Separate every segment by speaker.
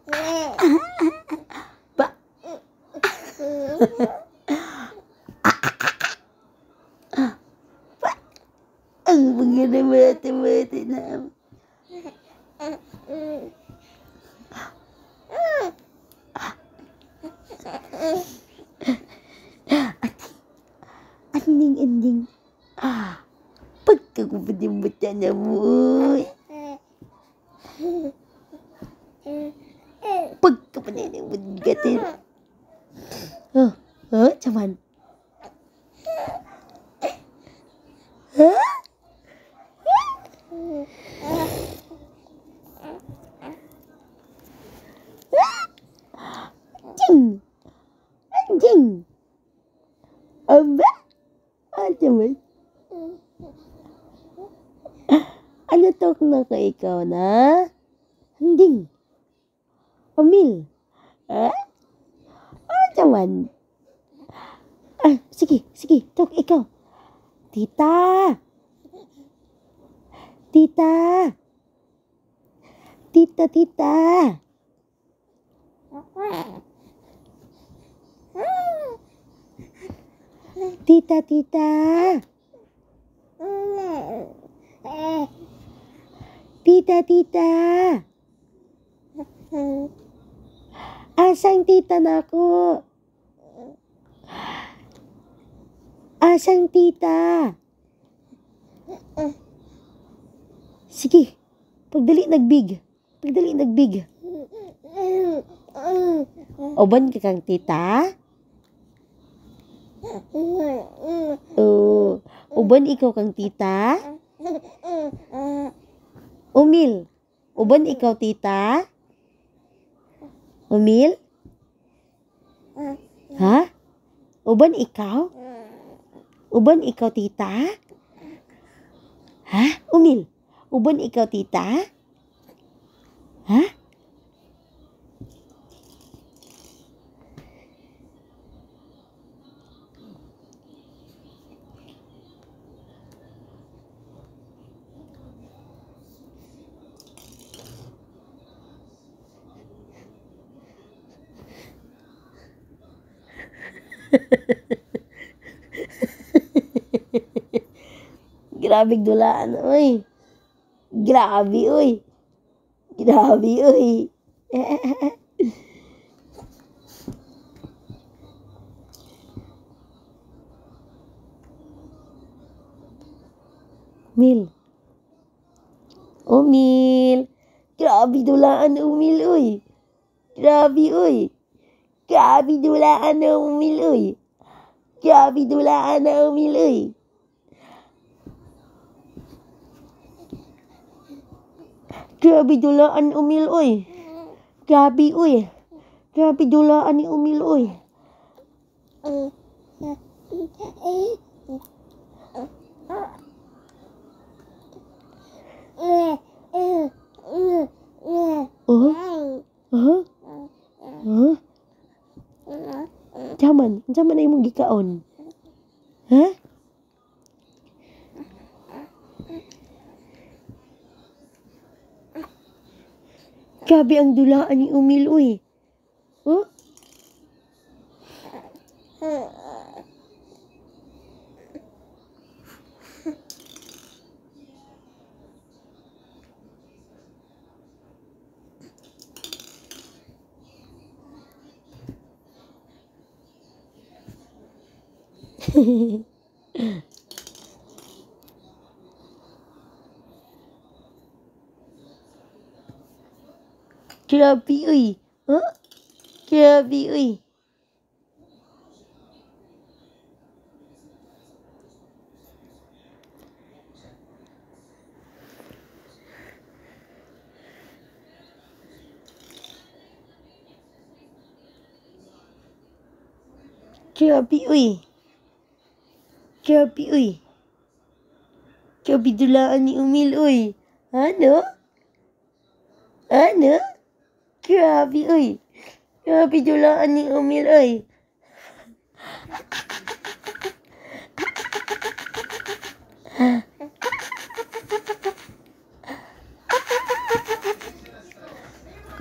Speaker 1: Ba? Ba? Ang mga na mati na. Ending. Pagkakupad-mata na mo. Pagkapanay-gatin. Caman. Anjing. Aba. Caman. Ano talk na ka ikaw na? Handing. Pamil. Caman. Sige. Talk ikaw. Tita. Tita. Tita. Asang tita na ako? Asang tita? Sige. Pagdali nagbig. Oban ka kang tita? Uban ikaw kang tita? Umil. Uban ikaw tita? Umil? Ha? Uban ikaw? Uban ikaw tita? Ha? Umil. Uban ikaw tita? Ha? Grabe dulaan, oy. Grabe, oy. Mil. Umil. Grabe dulaan, Umil, oy. Grabe dulaan na Umil, oy. Grabe dulaan Umil, oy. Grabe dulaan ni Umil, oy. Jaman na imong gikaon. Ha? Grabe ang dulaan ni Umil, uy. Huh? Grabe, uy. Huh? Grabe, uy. Grabe dulaan ni Umil, uy. Ano? Grabe, uy. Grabe dulaan ni Umil, uy.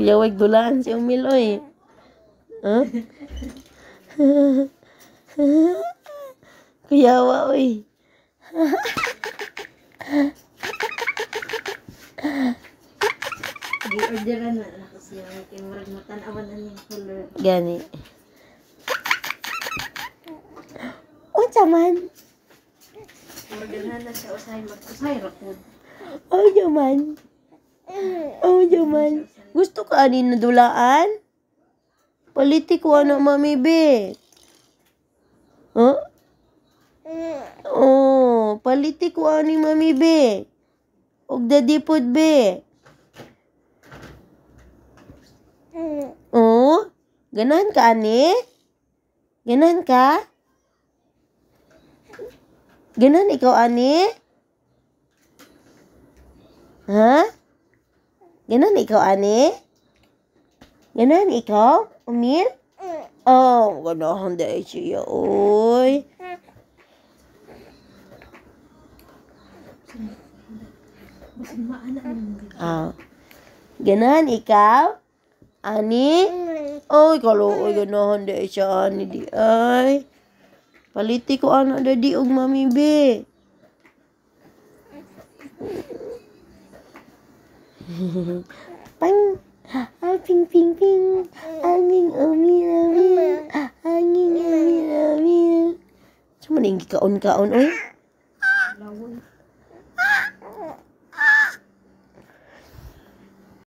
Speaker 1: Kuyawag dulaan si Umil, oy. Huh? Kuyawa, oy.
Speaker 2: Gi-orderan na ako siya. Kaya marag matanawan na niyang color.
Speaker 1: Gani. Unsa man?
Speaker 2: Orderan na siya usay rakod.
Speaker 1: Oh, jaman. Oh, jaman. Gusto ka ani na dulaan? Politik ko na mami be. Huh? Oh, politik ko ani mami be. Og daddy pod be. Oh, ganahan ka ani? Ganahan ka? Ganahan ikaw ani? Ha? Ganahan ikaw ani? Ganahan ikaw? Umil? Oh, ganahan dahil siya, oy. Ah. Ganahan ikaw? Ani? Oy, kalau oy ganahan dahil siya ani di ay. Paliti ko anak daddy og mami be. Pang, ping ping ping, angin amil amil, angin amil amil. Cuma ning kaon-kaon oy.